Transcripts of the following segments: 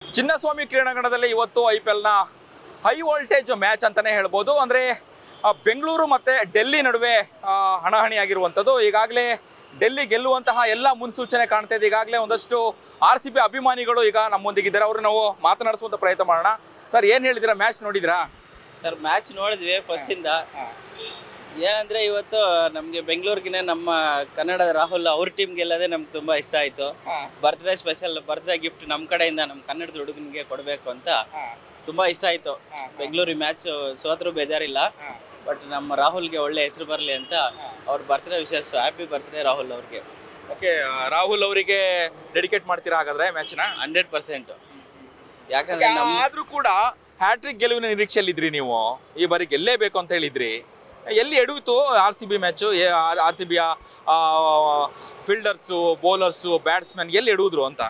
ಚಿನ್ನಸ್ವಾಮಿ ಕ್ರೀಡಾಂಗಣದಲ್ಲಿ ಇವತ್ತು IPLನ high voltage match ಅಂತಾನೆ ಹೇಳ್ಬೋದು. ಅಂದರೆ ಬೆಂಗಳೂರು ಮತ್ತು ಡೆಲ್ಲಿ ನಡುವೆ ಹಣಾಹಣಿಯಾಗಿರುವಂಥದ್ದು. ಈಗಾಗಲೇ ಡೆಲ್ಲಿ ಗೆಲ್ಲುವಂತಹ ಎಲ್ಲ ಮುನ್ಸೂಚನೆ ಕಾಣ್ತಾ ಇದೆ. ಈಗಾಗಲೇ ಒಂದಷ್ಟು RCB ಅಭಿಮಾನಿಗಳು ಈಗ ನಮ್ಮೊಂದಿಗಿದ್ದಾರೆ. ಅವರು ನಾವು ಮಾತನಾಡಿಸುವಂಥ ಪ್ರಯತ್ನ ಮಾಡೋಣ. ಸರ್, ಏನು ಹೇಳಿದ್ದೀರಾ? ಮ್ಯಾಚ್ ನೋಡಿದ್ರಾ? ಸರ್, ಮ್ಯಾಚ್ ನೋಡಿದ್ವಿ ಫಸ್ಟಿಂದ. ಏನಂದರೆ ಇವತ್ತು ನಮಗೆ ಬೆಂಗಳೂರಿಗಿನ ನಮ್ಮ ಕನ್ನಡದ ರಾಹುಲ್ ಅವ್ರ ಟೀಮ್ ಗೆಲ್ಲೋದೇ ನಮ್ಗೆ ತುಂಬ ಇಷ್ಟ ಆಯಿತು. ಬರ್ತ್ಡೇ ಸ್ಪೆಷಲ್ ಬರ್ತ್ಡೇ ಗಿಫ್ಟ್ ನಮ್ಮ ಕಡೆಯಿಂದ ನಮ್ಮ ಕನ್ನಡದ ಹುಡುಗನಿಗೆ ಕೊಡಬೇಕು ಅಂತ ತುಂಬ ಇಷ್ಟ ಆಯಿತು. ಬೆಂಗಳೂರು ಮ್ಯಾಚ್ ಸೋತ್ರೂ ಬೇಜಾರಿಲ್ಲ, ಬಟ್ ನಮ್ಮ ರಾಹುಲ್ಗೆ ಒಳ್ಳೆ ಹೆಸರು ಬರಲಿ ಅಂತ ಅವ್ರ ಬರ್ತ್ಡೇ ವಿಶೇಷ. ಹ್ಯಾಪಿ ಬರ್ತ್ಡೇ ರಾಹುಲ್ ಅವ್ರಿಗೆ. ಓಕೆ, ರಾಹುಲ್ ಅವರಿಗೆ ಡೆಡಿಕೇಟ್ ಮಾಡ್ತೀರಾ ಹಾಗಾದ್ರೆ ಮ್ಯಾಚ್ನ? 100%. ಯಾಕಂದರೆ ಆದರೂ ಕೂಡ ಹ್ಯಾಟ್ರಿಕ್ ಗೆಲುವಿನ ನಿರೀಕ್ಷೆಯಲ್ಲಿದ್ರಿ ನೀವು. ಈ ಬಾರಿ ಗೆಲ್ಲೇಬೇಕು ಅಂತ ಹೇಳಿದ್ರಿ. ಎಲ್ಲಿ ಎಡುವಿತು RCB ಮ್ಯಾಚು? RCBಯ ಫೀಲ್ಡರ್ಸು, ಬೌಲರ್ಸು, ಬ್ಯಾಟ್ಸ್ಮನ್ ಎಲ್ಲಿ ಎಡುವುದ್ರು ಅಂತ?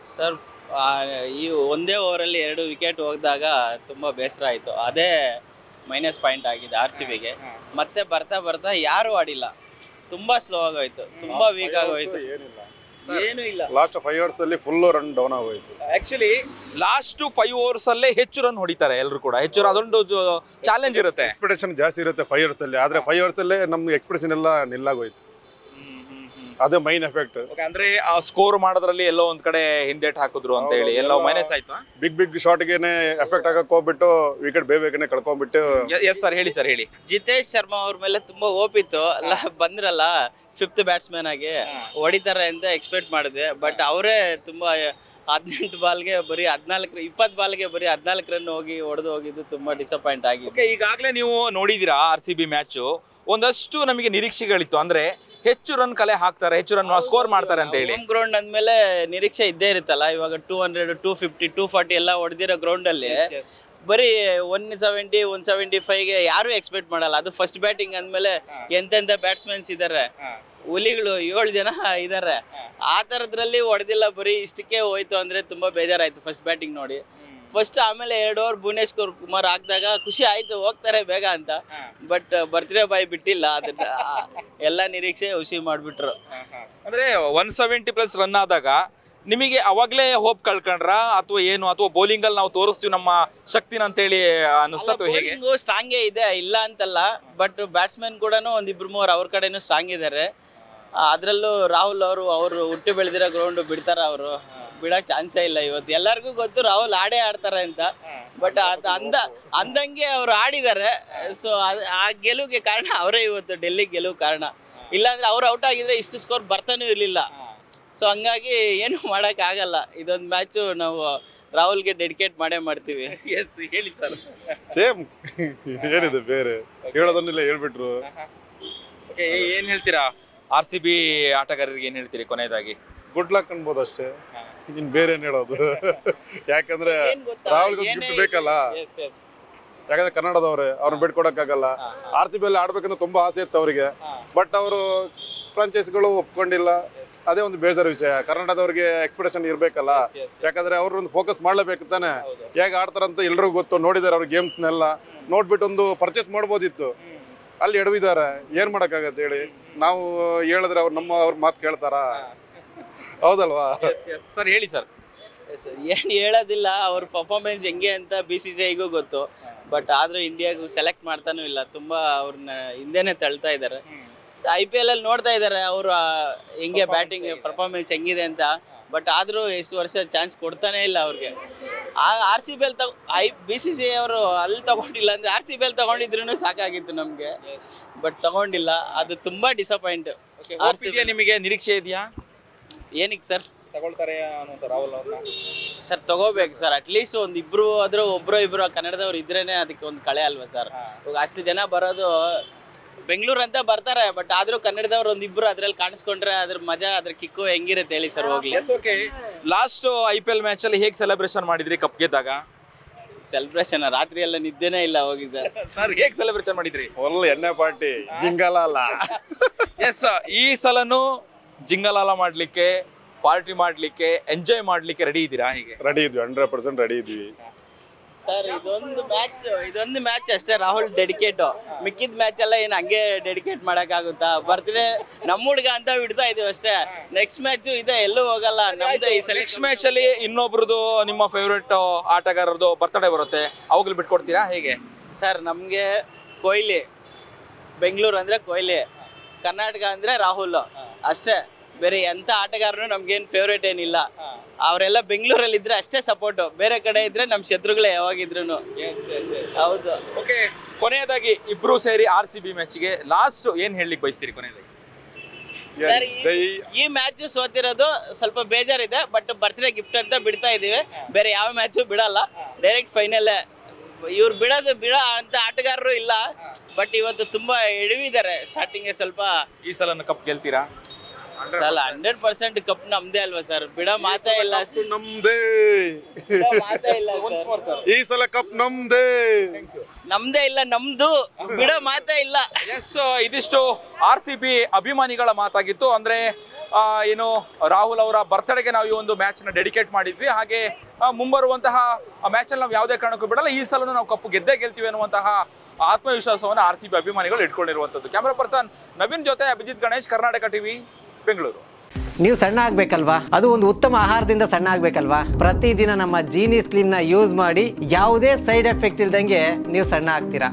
ಸರ್, ಈ ಒಂದೇ ಓವರಲ್ಲಿ 2 ವಿಕೆಟ್ ಹೋಗಿದಾಗ ತುಂಬ ಬೇಸರ ಆಯಿತು. ಅದೇ ಮೈನಸ್ ಪಾಯಿಂಟ್ ಆಗಿದೆ RCBಗೆ. ಮತ್ತೆ ಬರ್ತಾ ಬರ್ತಾ ಯಾರೂ ಆಡಿಲ್ಲ, ತುಂಬ ಸ್ಲೋ ಆಗೋಯ್ತು, ತುಂಬ ವೀಕ್ ಆಗೋಯ್ತು, ಏನೂ ಇಲ್ಲ. ಲಾಸ್ಟ್ 5 overs ಅಲ್ಲಿ ಫುಲ್ ರನ್ ಡೌನ್ ಆಗೋಯ್ತು. ಆಕ್ಚುಲಿ ಲಾಸ್ಟ್ 5 overs ಅಲ್ಲೇ ಹೆಚ್ಚು ರನ್ ಹೊಡಿತಾರೆ ಎಲ್ಲರೂ ಕೂಡ. ಹೆಚ್ಚು ಅದೊಂದು ಚಾಲೆಂಜ್ ಇರುತ್ತೆ. ಎಕ್ಸ್ಪೆಕ್ಟೇಷನ್ ಜಾಸ್ತಿ ಇರುತ್ತೆ 5 overs ಅಲ್ಲಿ, ಆದ್ರೆ 5 overs ಅಲ್ಲೇ ನಮ್ಗೆ ಎಕ್ಸ್ಪೆಕ್ಟೇಷನ್ ಎಲ್ಲ ನಿಲ್ಲಾಗೋಯ್ತು. ಅದೇ ಮೈನ್ ಎಫೆಕ್ಟ್. ಅಂದ್ರೆ ಆ ಸ್ಕೋರ್ ಮಾಡೋದ್ರಲ್ಲಿ ಎಲ್ಲೋ ಒಂದ್ ಕಡೆ ಹಿಂದೇಟ್ ಹಾಕಿದ್ರು ಅಂತ ಹೇಳಿ ಎಲ್ಲೋ ಮೈನಸ್ ಆಯ್ತು. ಬಿಗ್ ಶಾಟ್ಗೆನೆ ಎಫೆಕ್ಟ್ ಆಗಕ್ ಹೋಗ್ಬಿಟ್ಟು ವಿಕೆಟ್ ಬೇಬೇಕನೆ ಕಳ್ಕೊಂಡ್ಬಿಟ್ಟು. ಎಸ್ ಸರ್, ಹೇಳಿ ಸರ್, ಹೇಳಿ. ಜಿತೇಶ್ ಶರ್ಮಾ ಅವ್ರ ಮೇಲೆ ತುಂಬಾ ಓಪಿತ್ತು ಅಲ್ಲ, ಬಂದ್ರಲ್ಲ 5th ಬ್ಯಾಟ್ಸ್ಮನ್ ಆಗಿ ಹೊಡಿತಾರೆ ಅಂತ ಎಕ್ಸ್ಪೆಕ್ಟ್ ಮಾಡಿದೆ. ಬಟ್ ಅವರೇ ತುಂಬಾ 18 ಬಾಲ್ಗೆ ಬರೀ 20 ಬಾಲ್ಗೆ ಬರೀ 14 ರನ್ ಹೋಗಿ ಹೊಡೆದು ಹೋಗಿದ್ದು ತುಂಬಾ ಡಿಸಪಾಯಿಂಟ್ ಆಗಿದೆ. ಈಗಾಗಲೇ ನೀವು ನೋಡಿದಿರಾ RCB ಮ್ಯಾಚು. ಒಂದಷ್ಟು ನಮಗೆ ನಿರೀಕ್ಷೆಗಳಿತ್ತು, ಅಂದ್ರೆ ಹೆಚ್ಚು ರನ್ ಕಲೆ ಹಾಕ್ತಾರೆ, ಹೆಚ್ಚು ರನ್ ಸ್ಕೋರ್ ಮಾಡ್ತಾರೆ ಅಂತ ಹೇಳಿ. ಹೋಮ್ ಗ್ರೌಂಡ್ ಅಂದ್ಮೇಲೆ ನಿರೀಕ್ಷೆ ಇದ್ದೇ ಇರುತ್ತಲ್ಲ. ಇವಾಗ 200, 250, 240 ಎಲ್ಲ ಹೊಡೆದಿರೋ ಗ್ರೌಂಡ್ ಅಲ್ಲಿ ಬರೀ 170, 175ಗೆ ಯಾರು ಎಕ್ಸ್ಪೆಕ್ಟ್ ಮಾಡಲ್ಲ. ಅದು ಫಸ್ಟ್ ಬ್ಯಾಟಿಂಗ್ ಅಂದ್ಮೇಲೆ ಎಂತೆಂಥ ಬ್ಯಾಟ್ಸ್ಮನ್ಸ್ ಇದ್ದಾರೆ, ಹುಲಿಗಳು 7 ಜನ ಇದ್ದಾರೆ. ಆ ಥರದ್ರಲ್ಲಿ ಹೊಡೆದಿಲ್ಲ, ಬರೀ ಇಷ್ಟಕ್ಕೆ ಹೋಯ್ತು ಅಂದ್ರೆ ತುಂಬಾ ಬೇಜಾರಾಯ್ತು ಫಸ್ಟ್ ಬ್ಯಾಟಿಂಗ್ ನೋಡಿ. ಫಸ್ಟ್ ಆಮೇಲೆ 2 ಓವರ್ ಭುವನೇಶ್ವರ್ ಕುಮಾರ್ ಹಾಕಿದಾಗ ಖುಷಿ ಆಯ್ತು, ಹೋಗ್ತಾರೆ ಬೇಗ ಅಂತ. ಬಟ್ ಬರ್ತ್ಡೇ ಬಾಯ್ ಬಿಟ್ಟಿಲ್ಲ, ಅದನ್ನ ಎಲ್ಲ ನಿರೀಕ್ಷೆ ಹುಸಿ ಮಾಡಿಬಿಟ್ರು. ಅಂದ್ರೆ 170+ ರನ್ ಆದಾಗ ನಿಮಗೆ ಅವಾಗಲೇ ಹೋಪ್ ಕಳ್ಕೊಂಡ್ರ ಅಥವಾ ಏನು, ಅಥವಾ ಬೌಲಿಂಗ್ ಅಲ್ಲಿ ನಾವು ತೋರಿಸ್ತೀವಿ ನಮ್ಮ ಶಕ್ತಿನ ಅಂತೇಳಿ ಅನಿಸ್ತಾ? ಹೇಗೆ? ಸ್ಟ್ರಾಂಗೇ ಇದೆ, ಇಲ್ಲ ಅಂತಲ್ಲ. ಬಟ್ ಬ್ಯಾಟ್ಸ್ಮನ್ ಕೂಡ 1-2-3 ಅವ್ರ ಕಡೆನೂ ಸ್ಟ್ರಾಂಗ್ ಇದ್ದಾರೆ. ಅದರಲ್ಲೂ ರಾಹುಲ್ ಅವರು ಹುಟ್ಟು ಬೆಳೆದಿರೋ ಗ್ರೌಂಡ್ ಬಿಡ್ತಾರ? ಅವರು ಬಿಡೋಕೆ ಚಾನ್ಸೇ ಇಲ್ಲ. ಇವತ್ತು ಎಲ್ಲರಿಗೂ ಗೊತ್ತು ರಾಹುಲ್ ಆಡ್ತಾರೆ ಅಂತ. ಬಟ್ ಅಂದಂಗೆ ಅವ್ರು ಆಡಿದ್ದಾರೆ. ಸೊ ಆ ಗೆಲುವಿಗೆ ಕಾರಣ ಅವರೇ. ಇವತ್ತು ಡೆಲ್ಲಿ ಗೆಲುವು ಕಾರಣ. ಇಲ್ಲಾಂದ್ರೆ ಅವ್ರು ಔಟ್ ಆಗಿದ್ರೆ ಇಷ್ಟು ಸ್ಕೋರ್ ಬರ್ತಾನೂ ಇರಲಿಲ್ಲ. ಸೊ ಹಂಗಾಗಿ ಏನು ಮಾಡೋಕ್ಕಾಗಲ್ಲ. ಇದೊಂದು ಮ್ಯಾಚು ನಾವು ರಾಹುಲ್ಗೆ ಡೆಡಿಕೇಟ್ ಮಾಡೇ ಮಾಡ್ತೀವಿ. ಎಸ್, ಹೇಳಿ ಸರ್. ಸೇಮ್ ಏನಿದೆ, ಬೇರೆ ಹೇಳೋದನ್ನೆಲ್ಲ ಹೇಳ್ಬಿಟ್ರು. ಓಕೆ, ಏನ್ ಹೇಳ್ತೀರಾ RCB ಆಟಗಾರರಿಗೆ? ಏನ್ ಹೇಳ್ತೀರಿ ಕೊನೆಯದಾಗಿ? ಗುಡ್ ಲಕ್ ಅನ್ಬೋದು ಅಷ್ಟೇ, ಇನ್ ಬೇರೆ ಏನ್ ಹೇಳೋದು. ಯಾಕಂದ್ರೆ ರಾಹುಲ್ಗೆ ಗಿಫ್ಟ್ ಬೇಕಲ್ಲ. ಯಾಕಂದ್ರೆ ಕನ್ನಡದವ್ರೆ, ಅವ್ರನ್ನ ಬಿಟ್ಕೊಡಕ್ಕಾಗಲ್ಲ. RCB ಅಲ್ಲಿ ಆಡ್ಬೇಕಂತ ತುಂಬಾ ಆಸೆ ಇತ್ತು ಅವರಿಗೆ. ಬಟ್ ಅವರು ಫ್ರಾಂಚೈಸಿಗಳು ಒಪ್ಕೊಂಡಿಲ್ಲ. ಅದೇ ಒಂದು ಬೇಜಾರ ವಿಷಯ. ಕನ್ನಡದವ್ರಿಗೆ ಎಕ್ಸ್ಪೆಕ್ಟೇಷನ್ ಇರ್ಬೇಕಲ್ಲ, ಯಾಕಂದ್ರೆ ಅವ್ರ ಒಂದು ಫೋಕಸ್ ಮಾಡ್ಲೇಬೇಕು ತಾನೆ. ಹೇಗೆ ಆಡ್ತಾರಂತ ಎಲ್ರಿಗೂ ಗೊತ್ತು, ನೋಡಿದಾರೆ ಅವ್ರ ಗೇಮ್ಸ್ನೆಲ್ಲ. ನೋಡ್ಬಿಟ್ಟು ಒಂದು ಪರ್ಚೇಸ್ ಮಾಡ್ಬೋದಿತ್ತು. ಅಲ್ಲಿ ಎಡವಿದ್ದಾರೆ, ಏನ್ ಮಾಡಕ್ಕಾಗತ್ತೆ ಹೇಳಿ. ನಾವು ಹೇಳಿದ್ರೆ ಅವ್ರ ಮಾತು ಕೇಳ್ತಾರ? ಹೌದಲ್ವಾ ಸರ್, ಹೇಳಿ ಸರ್. ಏನು ಹೇಳೋದಿಲ್ಲ. ಅವ್ರ ಪರ್ಫಾರ್ಮೆನ್ಸ್ ಹೆಂಗೆ ಅಂತ BCCIಗೂ ಗೊತ್ತು. ಬಟ್ ಆದ್ರೂ ಇಂಡಿಯಾಗೂ ಸೆಲೆಕ್ಟ್ ಮಾಡ್ತಾನೂ ಇಲ್ಲ. ತುಂಬಾ ಅವ್ರನ್ನ ಹಿಂದೆನೆ ತಳ್ತಾ ಇದ್ದಾರೆ. IPL ಅಲ್ಲಿ ನೋಡ್ತಾ ಇದ್ದಾರೆ ಅವರು ಹೆಂಗೆ ಬ್ಯಾಟಿಂಗ್ ಪರ್ಫಾರ್ಮೆನ್ಸ್ ಹೆಂಗಿದೆ ಅಂತ. ಬಟ್ ಆದರೂ ಎಷ್ಟು ವರ್ಷ ಚಾನ್ಸ್ ಕೊಡ್ತಾನೆ ಇಲ್ಲ ಅವ್ರಿಗೆ. RCB ಅಲ್ಲಿ BCCI ಅವರು ಅಲ್ಲಿ ತಗೊಂಡಿಲ್ಲ ಅಂದ್ರೆ RCB ಅಲ್ಲಿ ತಗೊಂಡಿದ್ರು ಸಾಕಾಗಿತ್ತು ನಮಗೆ. ಬಟ್ ತಗೊಂಡಿಲ್ಲ, ಅದು ತುಂಬಾ ಡಿಸಪಾಯಿಂಟ್. RCB ನಿಮಗೆ ನಿರೀಕ್ಷೆ ಇದೆಯಾ? ಏನಕ್ಕೆ ಸರ್ ತಗೊಳ್ತಾರೆ ಅನ್ನೋದು ರಾಹುಲ್ ಅವ್ರನ್ನ? ಸರ್, ತಗೋಬೇಕು ಸರ್. ಅಟ್ಲೀಸ್ಟ್ ಒಬ್ರು ಇಬ್ರು ಕನ್ನಡದವ್ರು ಇದ್ರೇನೆ ಅದಕ್ಕೆ ಒಂದು ಕಳೆ ಅಲ್ವಾ ಸರ್. ಇವಾಗ ಅಷ್ಟು ಜನ ಬರೋದು ಬೆಂಗಳೂರು ಅಂತ ಬರ್ತಾರೆ. ಬಟ್ ಆದ್ರೂ ಕನ್ನಡದವ್ರು 1-2 ಅದ್ರಲ್ಲಿ ಕಾಣಿಸ್ಕೊಂಡ್ರೆ ಅದ್ರ ಮಜಾ, ಅದ್ರ ಕಿಕ್ಕು ಹೆಂಗಿರುತ್ತೆ ಹೇಳಿ ಸರ್. ಹೋಗ್ಲಿ. ಲಾಸ್ಟ್ IPL ಮ್ಯಾಚ್ ಅಲ್ಲಿ ಹೇಗೆ ಸೆಲೆಬ್ರೇಷನ್ ಮಾಡಿದ್ರಿ ಕಪ್ ಗೆದ್ದಾಗ? ಸೆಲೆಬ್ರೇಷನ್ ರಾತ್ರಿ ಎಲ್ಲ ನಿದ್ದೆನೇ ಇಲ್ಲ ಹೋಗಿ ಸರ್. ಸರ್, ಹೇಗೆ ಸೆಲೆಬ್ರೇಷನ್ ಮಾಡಿದ್ರಿ? ಫುಲ್ ಎಣ್ಣೆ ಪಾರ್ಟಿ, ಜಿಂಗಲಾಲ. ಎಸ್, ಈ ಸಲನು ಜಿಂಗಲಾಲ ಮಾಡ್ಲಿಕ್ಕೆ, ಪಾರ್ಟಿ ಮಾಡ್ಲಿಕ್ಕೆ, ಎಂಜಾಯ್ ಮಾಡ್ಲಿಕ್ಕೆ ರೆಡಿ ಇದ್ದೀರಾ? ಹೀಗೆ ರೆಡಿ ಇದ್ವಿ, 100% ರೆಡಿ ಇದ್ವಿ. ಸರ್ ಇದೊಂದು ಮ್ಯಾಚ್ ಅಷ್ಟೇ ರಾಹುಲ್ ಡೆಡಿಕೇಟ್. ಮಿಕ್ಕಿದ ಮ್ಯಾಚ್ ಎಲ್ಲ ಏನು ಹಂಗೆ ಡೆಡಿಕೇಟ್ ಮಾಡಕ್ಕಾಗುತ್ತಾ? ಬರ್ತ್ಡೇ ನಮ್ಮ ಹುಡುಗ ಅಂತ ಬಿಡ್ತಾ ಇದೀವಿ ಅಷ್ಟೇ. ನೆಕ್ಸ್ಟ್ ಮ್ಯಾಚ್ ಇದೆ, ಎಲ್ಲೂ ಹೋಗಲ್ಲ ನಮ್ದು. ಈ ನೆಕ್ಸ್ಟ್ ಮ್ಯಾಚ್ ಅಲ್ಲಿ ಇನ್ನೊಬ್ರದ್ದು ನಿಮ್ಮ ಫೇವ್ರೆಟ್ ಆಟಗಾರರದು ಬರ್ತಡೇ ಬರುತ್ತೆ, ಅವಾಗಲೂ ಬಿಟ್ಕೊಡ್ತೀರಾ ಹೇಗೆ? ಸರ್ ನಮಗೆ ಕೊಹ್ಲಿ, ಬೆಂಗಳೂರು ಅಂದರೆ ಕೊಹ್ಲಿ, ಕರ್ನಾಟಕ ಅಂದರೆ ರಾಹುಲ್ ಅಷ್ಟೇ. ಬೇರೆ ಎಂಥ ಆಟಗಾರನು ನಮ್ಗೇನು ಫೇವ್ರೇಟ್ ಏನಿಲ್ಲ. ಅವರೆಲ್ಲ ಬೆಂಗಳೂರಲ್ಲಿ ಇದ್ರೆ ಅಷ್ಟೇ ಸಪೋರ್ಟು, ಬೇರೆ ಕಡೆ ಇದ್ರೆ ನಮ್ಮ ಶತ್ರುಗಳೇ ಯಾವಾಗಿದ್ರು. ಹೌದು. ಓಕೆ, ಕೊನೆಯದಾಗಿ ಇಬ್ರು ಸೇರಿ RCB ಮ್ಯಾಚ್ಗೆ ಲಾಸ್ಟ್ ಏನ್ ಹೇಳಲಿಕ್ಕೆ ಬಯಸ್ತೀರಿ ಕೊನೆಯದಾಗಿ? ಸರ್, ಜೈ ಈ ಮ್ಯಾಚ್ ಸೋತಿರೋದು ಸ್ವಲ್ಪ ಬೇಜಾರಿದೆ, ಬಟ್ ಬರ್ತ್ಡೇ ಗಿಫ್ಟ್ ಅಂತ ಬಿಡ್ತಾ ಇದೀವಿ. ಬೇರೆ ಯಾವ ಮ್ಯಾಚು ಬಿಡಲ್ಲ, ಡೈರೆಕ್ಟ್ ಫೈನಲ್. ಇವ್ರು ಬಿಡ ಅಂತ ಆಟಗಾರರು ಇಲ್ಲ, ಬಟ್ ಇವತ್ತು ತುಂಬಾ ಎಡವಿದ್ದಾರೆ ಸ್ಟಾರ್ಟಿಂಗ್ ಸ್ವಲ್ಪ. ಈ ಸಲ ಕಪ್ ಗೆಲ್ತೀರಾ? ಸಲ 100% ಕಪ್ ನಮ್ದೇ ಅಲ್ವಾ ಸರ್, ಬಿಡೋ ಮಾತೇ ಇಲ್ಲ. ನಮ್ದೇ, ಬಿಡೋ ಮಾತೇ ಇಲ್ಲ ಸರ್. ಈ ಸಲ ಕಪ್ ನಮ್ದೇ. ನಮ್ದೇ ಇಲ್ಲ, ನಮ್ದು, ಬಿಡೋ ಮಾತೇ ಇಲ್ಲ. ಎಸ್, ಇದಿಷ್ಟು RCB ಅಭಿಮಾನಿಗಳ ಮಾತಾಗಿತ್ತು. ಅಂದ್ರೆ ಏನು ರಾಹುಲ್ ಅವರ ಬರ್ತಡೆಗೆ ನಾವು ಈ ಒಂದು ಮ್ಯಾಚ್ ನ ಡೆಡಿಕೇಟ್ ಮಾಡಿದ್ವಿ. ಹಾಗೆ ಮುಂಬರುವಂತಹ ಮ್ಯಾಚ್ ಅಲ್ಲಿ ನಾವು ಯಾವುದೇ ಕಾರಣಕ್ಕೂ ಬಿಡಲ್ಲ, ಈ ಸಲನೂ ನಾವು ಕಪ್ಪು ಗೆದ್ದೇ ಗೆಲ್ತೀವಿ ಅನ್ನುವಂತಹ ಆತ್ಮವಿಶ್ವಾಸವನ್ನು RCB ಅಭಿಮಾನಿಗಳು ಇಟ್ಕೊಂಡಿರುವಂಥದ್ದು. ಕ್ಯಾಮರಾ ಪರ್ಸನ್ ನವೀನ್ ಜೊತೆ ಅಭಿಜಿತ್ ಗಣೇಶ್, ಕರ್ನಾಟಕ ಟಿವಿ, ಬೆಂಗಳೂರು. ನೀವು ಸಣ್ಣ ಆಗ್ಬೇಕಲ್ವಾ? ಅದು ಒಂದು ಉತ್ತಮ ಆಹಾರದಿಂದ ಸಣ್ಣ ಆಗ್ಬೇಕಲ್ವಾ? ಪ್ರತಿದಿನ ನಮ್ಮ ಜೀನಿ ಸ್ಲಿಮ್ನ ಯೂಸ್ ಮಾಡಿ ಯಾವುದೇ ಸೈಡ್ ಎಫೆಕ್ಟ್ ಇಲ್ದಂಗೆ ನೀವು ಸಣ್ಣ ಆಗ್ತೀರಾ.